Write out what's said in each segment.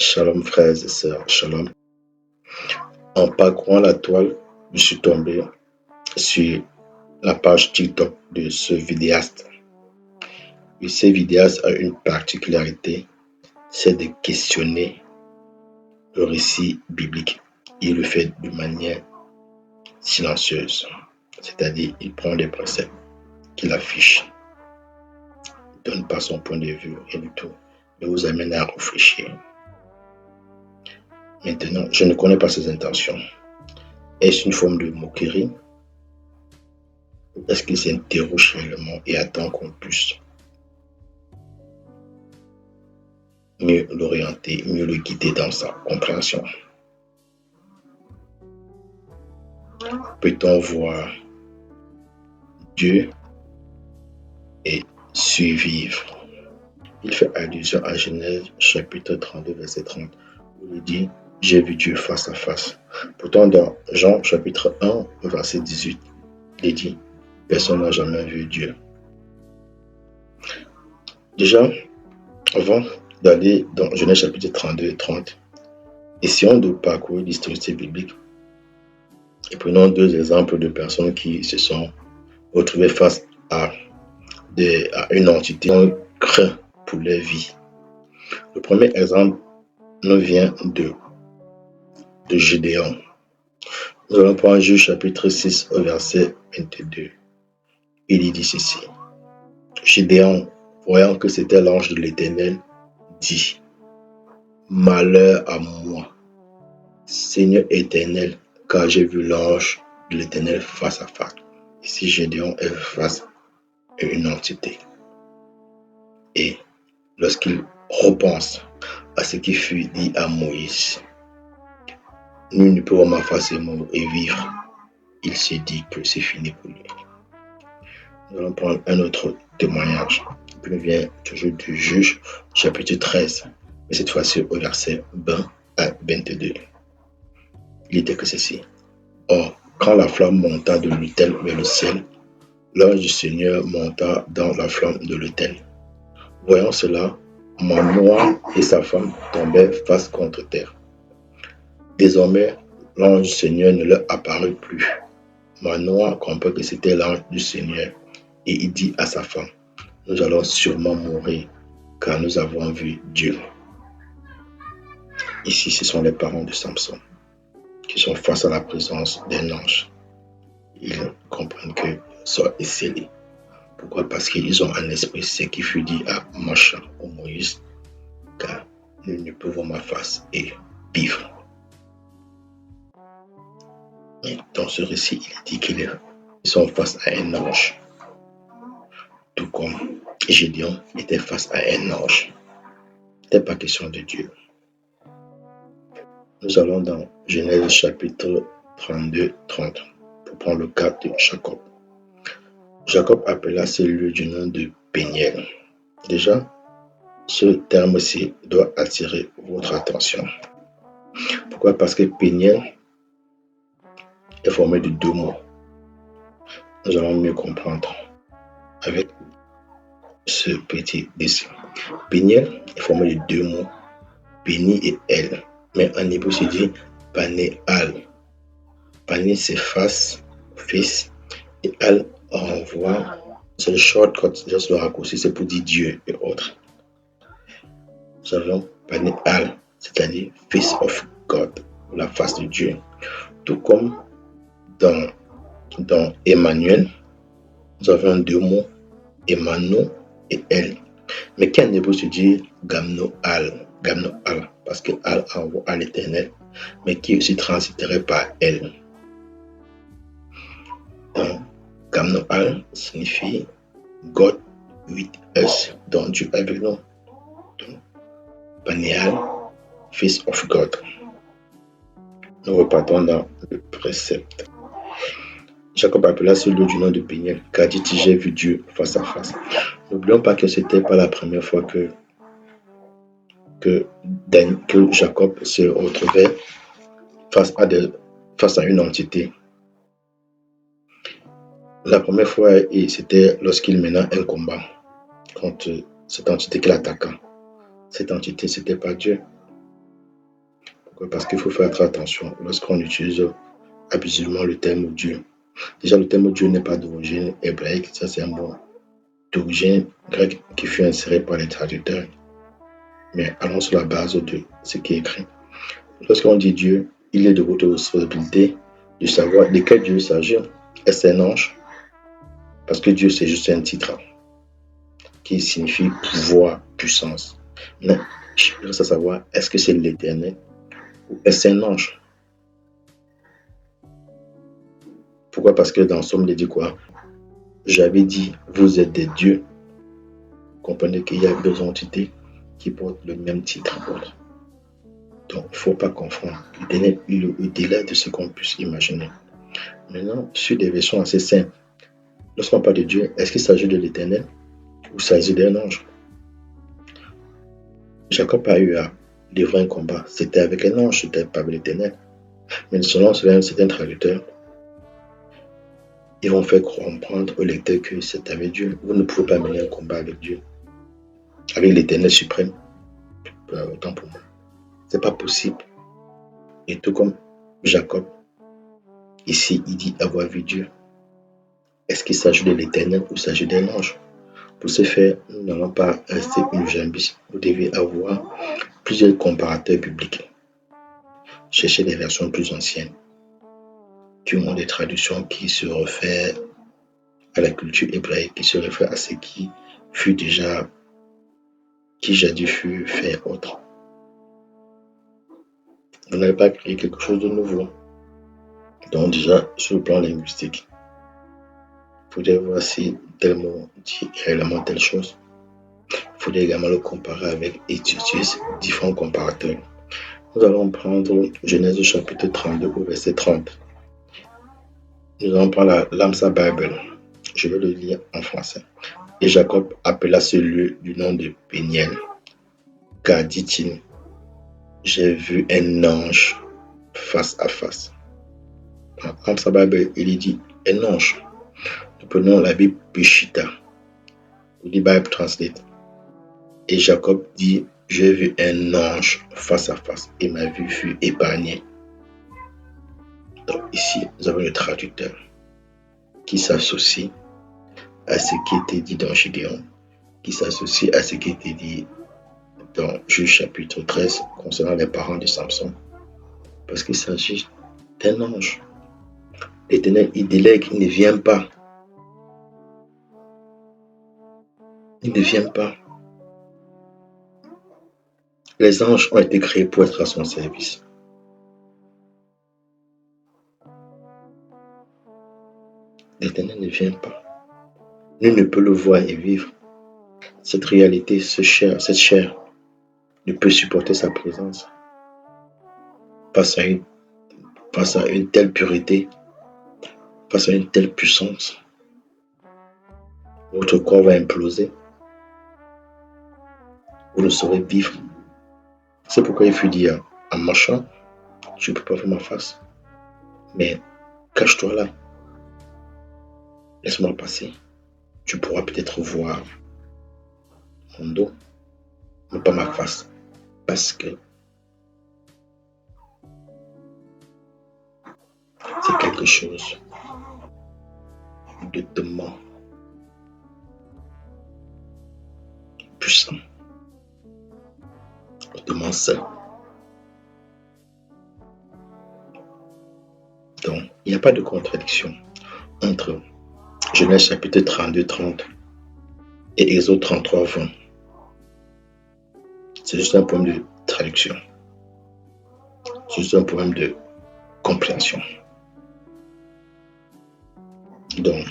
Shalom frères et sœurs, shalom. En parcourant la toile, je suis tombé sur la page TikTok de ce vidéaste. Et ce vidéaste a une particularité, c'est de questionner le récit biblique. Il le fait de manière silencieuse, c'est-à-dire il prend des préceptes qu'il affiche, il ne donne pas son point de vue, rien du tout, mais vous amène à réfléchir. Maintenant, je ne connais pas ses intentions. Est-ce une forme de moquerie? Ou est-ce qu'il s'interroge réellement et attend qu'on puisse mieux l'orienter, mieux le guider dans sa compréhension? Peut-on voir Dieu et survivre? Il fait allusion à Genèse chapitre 32, verset 30, où il dit « J'ai vu Dieu face à face ». Pourtant, dans Jean chapitre 1, verset 18, il dit « Personne n'a jamais vu Dieu ». Déjà, avant d'aller dans Genèse chapitre 32 et 30, essayons de parcourir l'historicité biblique et prenons deux exemples de personnes qui se sont retrouvées face à une entité qui ont craint pour leur vie. Le premier exemple nous vient de Gédéon. Nous allons prendre Juge chapitre 6 au verset 22. Il dit ceci. Gédéon, voyant que c'était l'ange de l'Éternel, dit « Malheur à moi, Seigneur éternel, car j'ai vu l'ange de l'Éternel face à face. » Ici, Gédéon est face à une entité. Et lorsqu'il repense à ce qui fut dit à Moïse, « Nous ne pouvons m'effacer et vivre », il se dit que c'est fini pour lui. Nous allons prendre un autre témoignage qui nous vient toujours du Juge, chapitre 13, mais cette fois-ci au verset 20 à 22. Il était que ceci. Or, quand la flamme monta de l'autel vers le ciel, l'ange du Seigneur monta dans la flamme de l'autel. Voyant cela, Manoah et sa femme tombèrent face contre terre. Désormais, l'ange du Seigneur ne leur apparut plus. Manoah comprit que c'était l'ange du Seigneur et il dit à sa femme, « Nous allons sûrement mourir car nous avons vu Dieu. » Ici, ce sont les parents de Samson qui sont face à la présence d'un ange. Ils comprennent qu'ils sont esselés. Pourquoi? Parce qu'ils ont en esprit ce qui fut dit à Moshe ou Moïse, car nous ne pouvons m'effacer et vivre. Et dans ce récit, il dit qu'ils sont face à un ange. Tout comme Gédéon était face à un ange. Ce n'était pas question de Dieu. Nous allons dans Genèse chapitre 32, 30 pour prendre le cas de Jacob. Jacob appela ce lieu du nom de Péniel. Déjà, ce terme-ci doit attirer votre attention. Pourquoi? Parce que Péniel est formé de deux mots. Nous allons mieux comprendre avec ce petit dessin. Péniel est formé de deux mots, Péni et El. Mais en hébreu, se dit Panéal. Pané, c'est face, fils, et Al renvoie. C'est le shortcut, juste le raccourci, c'est pour dire Dieu et autres. Nous avons Panéal, c'est-à-dire Face of God, la face de Dieu. Tout comme dans Emmanuel, nous avons deux mots, Emmanuel et El. Mais qui en hébreu se dit Gamnoal, parce que Al envoie à l'éternel, mais qui aussi transiterait par El. Donc, Gamnoal signifie God with us, donc Dieu avec nous. Donc, Panéal, Face of God. Nous repartons dans le précepte. Jacob appela ce lieu du nom de Péniel, car dit j'ai vu Dieu face à face. N'oublions pas que ce n'était pas la première fois que Jacob se retrouvait face à une entité. La première fois, c'était lorsqu'il mena un combat contre cette entité qui l'attaqua. Cette entité, c'était pas Dieu. Pourquoi? Parce qu'il faut faire très attention lorsqu'on utilise abusivement le terme Dieu. Déjà, le terme Dieu n'est pas d'origine hébraïque, ça c'est un mot d'origine grecque qui fut inséré par les traducteurs. Mais allons sur la base de ce qui est écrit. Lorsqu'on dit Dieu, il est de votre responsabilité de savoir de quel Dieu il s'agit. Est-ce un ange? Parce que Dieu, c'est juste un titre qui signifie pouvoir, puissance. Mais je reste à savoir, est-ce que c'est l'Éternel ou est-ce un ange? Pourquoi? Parce que dans Somme, il dit quoi? J'avais dit, vous êtes des dieux. Comprenez qu'il y a deux entités qui portent le même titre. Donc, il ne faut pas confondre. L'Éternel est au-delà de ce qu'on puisse imaginer. Maintenant, sur des versions assez simples, lorsqu'on parle de Dieu, est-ce qu'il s'agit de l'Éternel ou il s'agit d'un ange? Jacob a eu à livrer un combat. C'était avec un ange, c'était pas avec l'Éternel. Mais selon certains traducteurs, ils vont faire comprendre au lecteur que c'est avec Dieu. Vous ne pouvez pas mener un combat avec Dieu, avec l'Éternel suprême. Autant pour moi. C'est pas possible. Et tout comme Jacob, ici, il dit avoir vu Dieu. Est-ce qu'il s'agit de l'Éternel ou il s'agit d'un ange? Pour ce faire, nous n'allons pas rester une jambiste. Vous devez avoir plusieurs comparateurs bibliques. Cherchez des versions plus anciennes qui ont des traductions qui se réfèrent à la culture hébraïque, qui se réfèrent à ce qui fut déjà, qui jadis fut fait autre. Vous n'avez pas créé quelque chose de nouveau. Donc déjà, sur le plan linguistique, il faudrait voir si tel mot dit réellement telle chose. Il faudrait également le comparer avec et utiliser différents comparateurs. Nous allons prendre Genèse chapitre 32 au verset 30. Nous allons prendre l'Amsa Bible. Je vais le lire en français. Et Jacob appela ce lieu du nom de Péniel, car dit-il, j'ai vu un ange face à face. Dans l'Amsa Bible, il dit un ange. Nous prenons la Bible Peshitta, ou dit Bible Translate. Et Jacob dit, j'ai vu un ange face à face et ma vue fut épargnée. Donc ici, nous avons le traducteur qui s'associe à ce qui était dit dans Gédéon, qui s'associe à ce qui était dit dans Juge chapitre 13 concernant les parents de Samson. Parce qu'il s'agit d'un ange. L'Éternel, il délègue, il ne vient pas. Il ne vient pas. Les anges ont été créés pour être à son service. L'Éternel ne vient pas. Nul ne peut le voir et vivre. Cette réalité, cette chair, ne peut supporter sa présence. Face à une telle pureté, face à une telle puissance, votre corps va imploser. Vous ne saurez vivre. C'est pourquoi il fut dit en marchant, je ne peux pas voir ma face. Mais cache-toi là. Laisse-moi passer. Tu pourras peut-être voir mon dos, mais pas ma face. Parce que c'est quelque chose de tellement puissant, tellement sain. Donc, il n'y a pas de contradiction entre Genèse chapitre 32, 30 et Exode 33, 20. C'est juste un problème de traduction. C'est juste un problème de compréhension. Donc,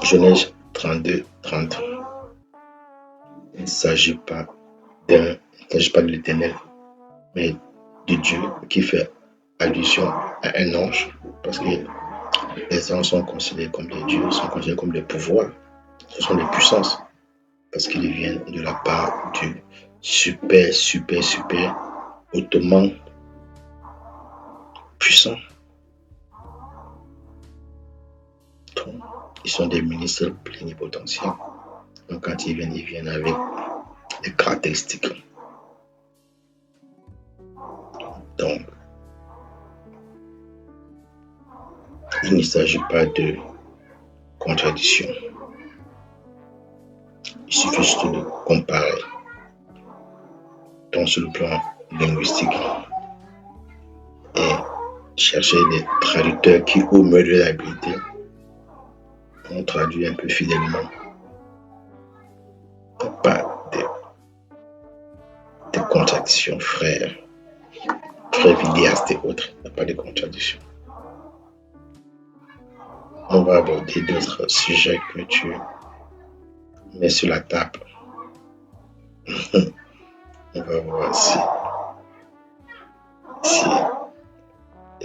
Genèse 32, 30. Il ne s'agit pas de l'Éternel, mais de Dieu qui fait allusion à un ange, parce que les anges sont considérés comme des dieux, sont considérés comme des pouvoirs, ce sont des puissances, parce qu'ils viennent de la part du super, hautement puissant. Donc, ils sont des ministres plénipotentiaires. Donc quand ils viennent avec des caractéristiques Donc, il ne s'agit pas de contradiction. Il suffit juste de comparer. Donc, sur le plan linguistique, et chercher des traducteurs qui, au mieux de l'habilité, ont traduit un peu fidèlement. Pas des contradictions, frère Villiers et autres. Il n'y a pas de contradictions. On va aborder d'autres sujets que tu mets sur la table. On va voir si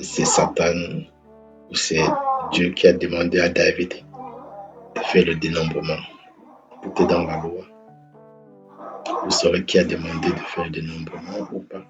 c'est Satan ou c'est Dieu qui a demandé à David de faire le dénombrement. Peut-être dans la loi, vous saurez qui a demandé de faire le dénombrement ou pas.